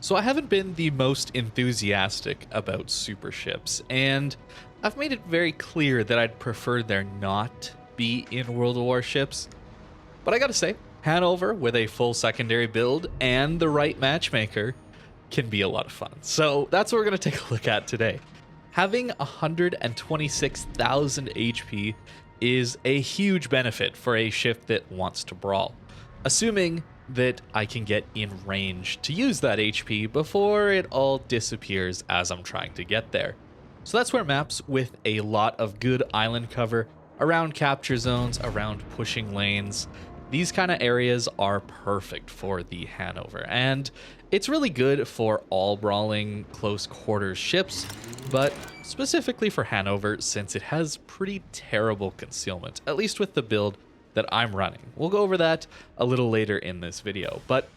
So I haven't been the most enthusiastic about super ships, and I've made it very clear that I'd prefer there not be in World of Warships. But I gotta say, Hanover with a full secondary build and the right matchmaker can be a lot of fun. So that's what we're gonna take a look at today. Having 126,000 HP is a huge benefit for a ship that wants to brawl, assuming that I can get in range to use that HP before it all disappears as I'm trying to get there. So that's where maps with a lot of good island cover, around capture zones, around pushing lanes, these kind of areas are perfect for the Hanover, and it's really good for all brawling close quarters ships, but specifically for Hanover since it has pretty terrible concealment, at least with the build that I'm running. We'll go over that a little later in this video, but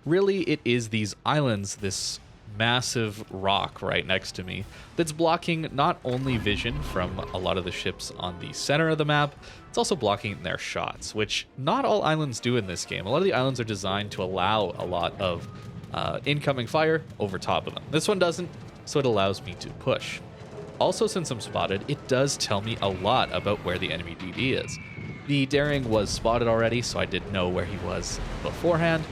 really it is these islands, this massive rock right next to me, that's blocking not only vision from a lot of the ships on the center of the map, it's also blocking their shots, which not all islands do in this game. A lot of the islands are designed to allow a lot of incoming fire over top of them. This one doesn't, so it allows me to push. Also, since I'm spotted, it does tell me a lot about where the enemy DD is. The Daring was spotted already, so I did know where he was beforehand,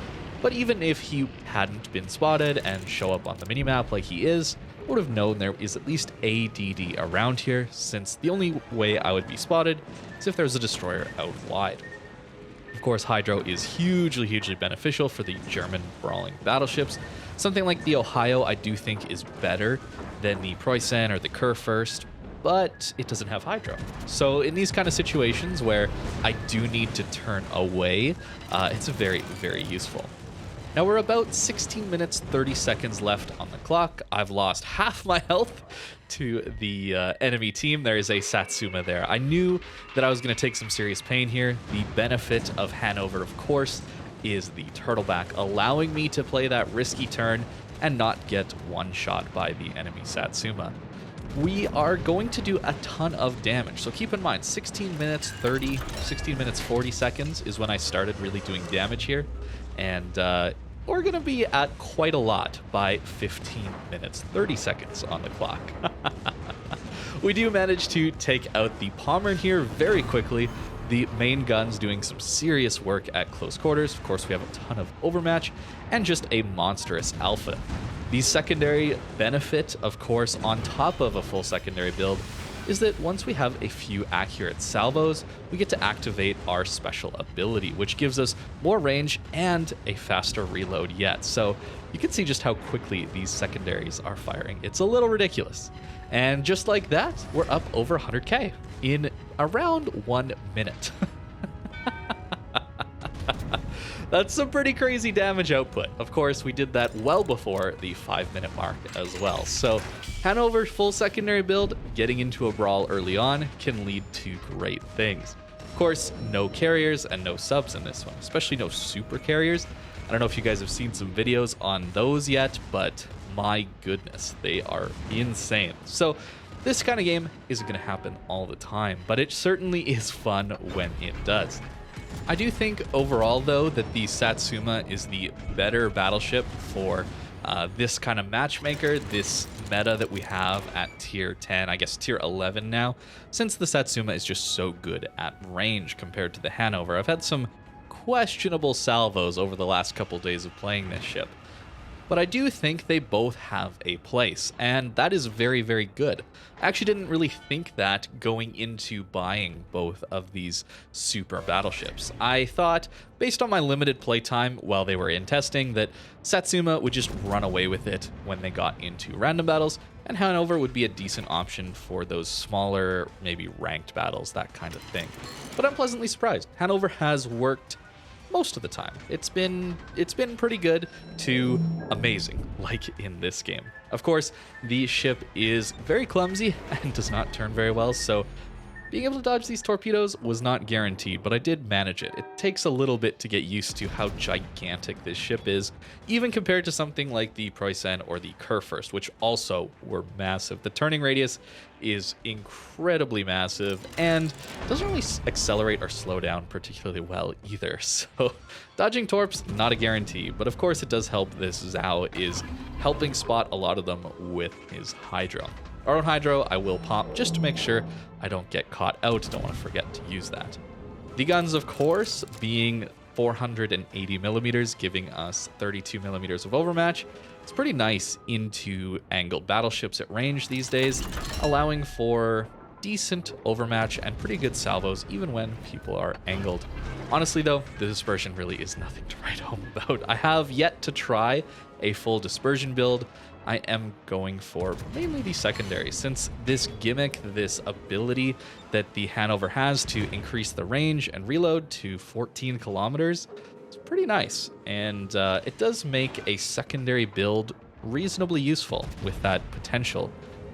but even if he hadn't been spotted and show up on the minimap like he is, I would have known there is at least a DD around here, since the only way I would be spotted is if there's a destroyer out wide. Of course, Hydro is hugely beneficial for the German brawling battleships. Something like the Ohio I do think is better than the Preußen or the Kurfürst, but it doesn't have Hydro. So in these kind of situations where I do need to turn away, it's very useful. Now we're about 16 minutes 30 seconds left on the clock. I've lost half my health to the enemy team. There is a Satsuma there. I knew that I was going to take some serious pain here. The benefit of Hanover, of course, is the turtleback, allowing me to play that risky turn and not get one shot by the enemy Satsuma. We are going to do a ton of damage, so keep in mind 16 minutes 40 seconds is when I started really doing damage here, and we're going to be at quite a lot by 15 minutes 30 seconds on the clock. We do manage to take out the Pommern here very quickly. The main gun's doing some serious work at close quarters. Of course, we have a ton of overmatch and just a monstrous alpha. The secondary benefit, of course, on top of a full secondary build, is that once we have a few accurate salvos, we get to activate our special ability, which gives us more range and a faster reload yet. So you can see just how quickly these secondaries are firing. It's a little ridiculous. And just like that, we're up over 100k in around 1 minute. That's some pretty crazy damage output. Of course, we did that well before the 5-minute mark as well. So Hanover's full secondary build, getting into a brawl early on, can lead to great things. Of course, no carriers and no subs in this one, especially no super carriers. I don't know if you guys have seen some videos on those yet, but my goodness, they are insane. So this kind of game isn't going to happen all the time, but it certainly is fun when it does. I do think overall, though, that the Satsuma is the better battleship for this kind of matchmaker, this meta that we have at tier 10, I guess tier 11 now, since the Satsuma is just so good at range compared to the Hanover. I've had some questionable salvos over the last couple days of playing this ship, but I do think they both have a place, and that is very good. I actually didn't really think that going into buying both of these super battleships. I thought, based on my limited playtime while they were in testing, that Satsuma would just run away with it when they got into random battles, and Hanover would be a decent option for those smaller, maybe ranked battles, that kind of thing. But I'm pleasantly surprised. Hanover has worked most of the time. It's been pretty good to amazing, like in this game. Of course, the ship is very clumsy and does not turn very well, so Being able to dodge these torpedoes was not guaranteed, but I did manage it. It takes a little bit to get used to how gigantic this ship is, even compared to something like the Preußen or the Kurfürst, which also were massive. The turning radius is incredibly massive and doesn't really accelerate or slow down particularly well either. So dodging torps, not a guarantee, but of course it does help. This Zhao is helping spot a lot of them with his Hydro. Our own Hydro I will pop just to make sure I don't get caught out. Don't want to forget to use that. The guns, of course, being 480 millimeters, giving us 32 millimeters of overmatch. It's pretty nice into angled battleships at range these days, allowing for decent overmatch and pretty good salvos even when people are angled. Honestly though, the dispersion really is nothing to write home about. I have yet to try a full dispersion build. I am going for mainly the secondary, since this gimmick, this ability that the Hannover has to increase the range and reload to 14 kilometers, it's pretty nice. And it does make a secondary build reasonably useful with that potential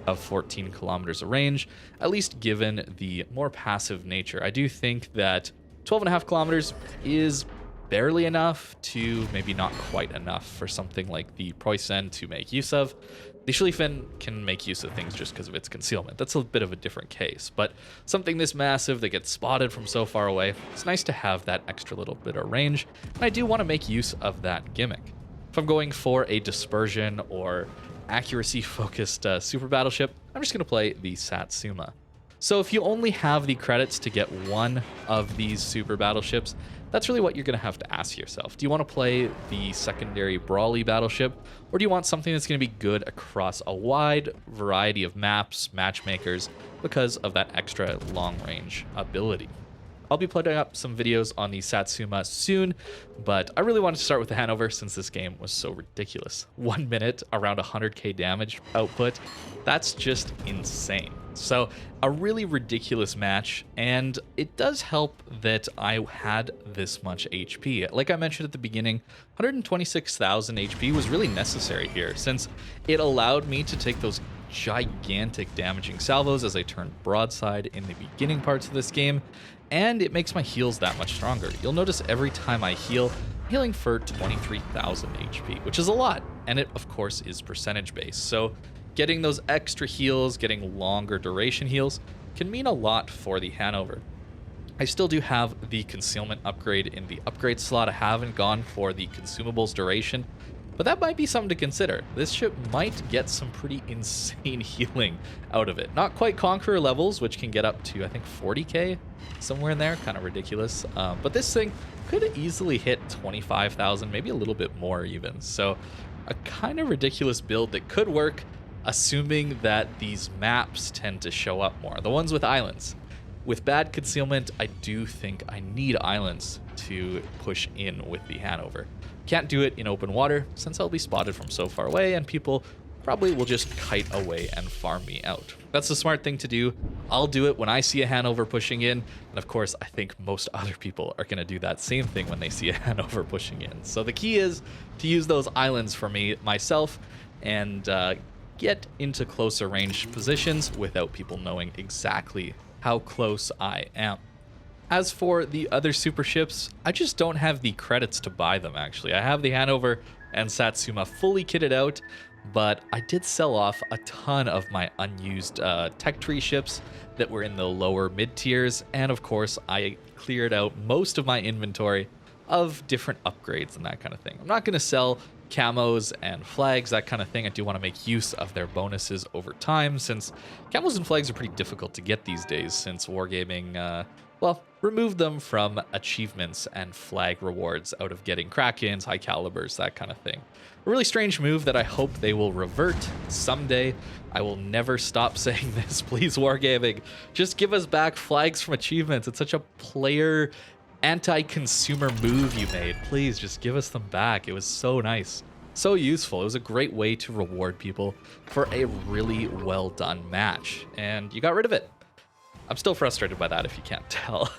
of 14 kilometers of range, at least given the more passive nature. I do think that 12.5 kilometers is barely enough to maybe not quite enough for something like the Preußen to make use of. The Schlieffen can make use of things just because of its concealment. That's a bit of a different case, but something this massive that gets spotted from so far away, it's nice to have that extra little bit of range, and I do want to make use of that gimmick. If I'm going for a dispersion or accuracy-focused super battleship, I'm just going to play the Satsuma. So if you only have the credits to get one of these super battleships, that's really what you're going to have to ask yourself. Do you want to play the secondary Brawly battleship, or do you want something that's going to be good across a wide variety of maps, matchmakers, because of that extra long-range ability? I'll be putting up some videos on the Satsuma soon, but I really wanted to start with the Hannover since this game was so ridiculous. 1 minute, around 100k damage output. That's just insane. So a really ridiculous match, and it does help that I had this much HP. Like I mentioned at the beginning, 126,000 HP was really necessary here, since it allowed me to take those gigantic damaging salvos as I turned broadside in the beginning parts of this game, and it makes my heals that much stronger. You'll notice every time I heal, I'm healing for 23,000 HP, which is a lot, and it of course is percentage based. So getting those extra heals, getting longer duration heals, can mean a lot for the Hannover. I still do have the concealment upgrade in the upgrade slot. I haven't gone for the consumables duration, but that might be something to consider. This ship might get some pretty insane healing out of it. Not quite Conqueror levels, which can get up to, I think, 40k, somewhere in there, kind of ridiculous. But this thing could easily hit 25,000, maybe a little bit more even. So a kind of ridiculous build that could work, assuming that these maps tend to show up more. The ones with islands. With bad concealment, I do think I need islands to push in with the Hannover. Can't do it in open water, since I'll be spotted from so far away, and people probably will just kite away and farm me out. That's the smart thing to do. I'll do it when I see a Hannover pushing in, and of course, I think most other people are going to do that same thing when they see a Hannover pushing in. So the key is to use those islands for myself, and get into closer range positions without people knowing exactly how close I am. As for the other super ships, I just don't have the credits to buy them, actually. I have the Hannover and Satsuma fully kitted out, but I did sell off a ton of my unused tech tree ships that were in the lower mid tiers, and of course I cleared out most of my inventory of different upgrades and that kind of thing. I'm not going to sell camos and flags, that kind of thing. I do want to make use of their bonuses over time, since camos and flags are pretty difficult to get these days, since Wargaming, well, removed them from achievements and flag rewards out of getting Krakens, high calibers, that kind of thing. A really strange move that I hope they will revert someday. I will never stop saying this. Please, Wargaming, just give us back flags from achievements. It's such a player anti-consumer move you made. Please just give us them back. It was so nice, so useful. It was a great way to reward people for a really well done match, and you got rid of it. I'm still frustrated by that, if you can't tell.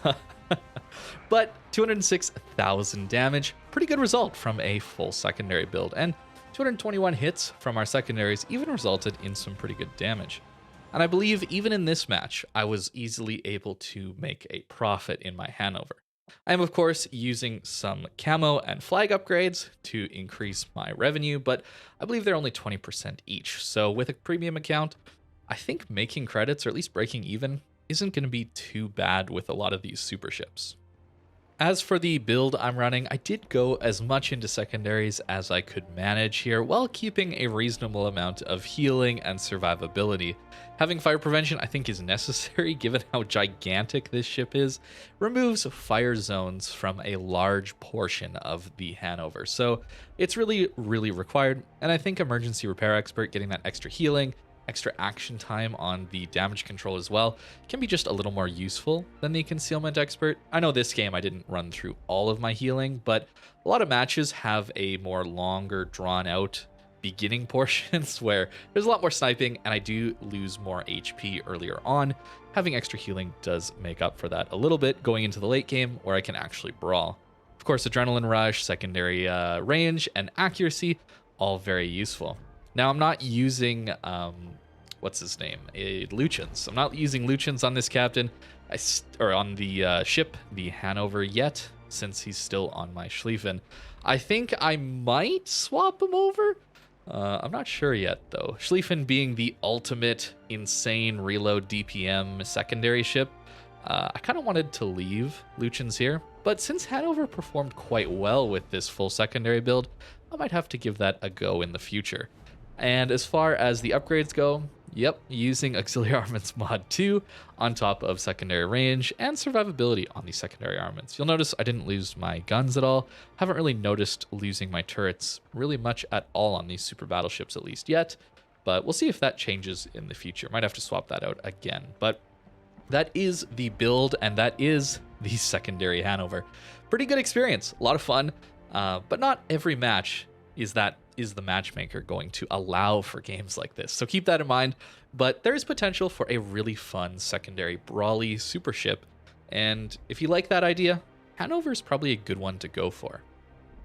But 206,000 damage, pretty good result from a full secondary build, and 221 hits from our secondaries even resulted in some pretty good damage. And I believe even in this match, I was easily able to make a profit in my Hannover. I am, of course, using some camo and flag upgrades to increase my revenue, but I believe they're only 20% each. So with a premium account, I think making credits, or at least breaking even, isn't going to be too bad with a lot of these super ships. As for the build I'm running, I did go as much into secondaries as I could manage here while keeping a reasonable amount of healing and survivability. Having fire prevention I think is necessary given how gigantic this ship is. Removes fire zones from a large portion of the Hannover, so it's really required, and I think Emergency Repair Expert, getting that extra healing, extra action time on the damage control as well, can be just a little more useful than the Concealment Expert. I know this game I didn't run through all of my healing, but a lot of matches have a more longer drawn out beginning portions where there's a lot more sniping and I do lose more HP earlier on. Having extra healing does make up for that a little bit going into the late game where I can actually brawl. Of course, Adrenaline Rush, secondary range, and accuracy, all very useful. Now, I'm not using, what's his name? Lucians. I'm not using Lucians on this captain, or on the ship, the Hannover, yet, since he's still on my Schlieffen. I think I might swap him over. I'm not sure yet, though. Schlieffen being the ultimate insane reload DPM secondary ship, I kind of wanted to leave Lucians here, but since Hannover performed quite well with this full secondary build, I might have to give that a go in the future. And as far as the upgrades go, yep, using Auxiliary Armaments Mod 2 on top of secondary range and survivability on the secondary armaments. You'll notice I didn't lose my guns at all. Haven't really noticed losing my turrets really much at all on these super battleships, at least yet, but we'll see if that changes in the future. Might have to swap that out again, but that is the build, and that is the secondary Hannover. Pretty good experience, a lot of fun, but not every match is the matchmaker going to allow for games like this. So keep that in mind, but there is potential for a really fun secondary brawly super ship, and if you like that idea, Hannover is probably a good one to go for.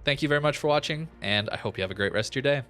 Thank you very much for watching, and I hope you have a great rest of your day.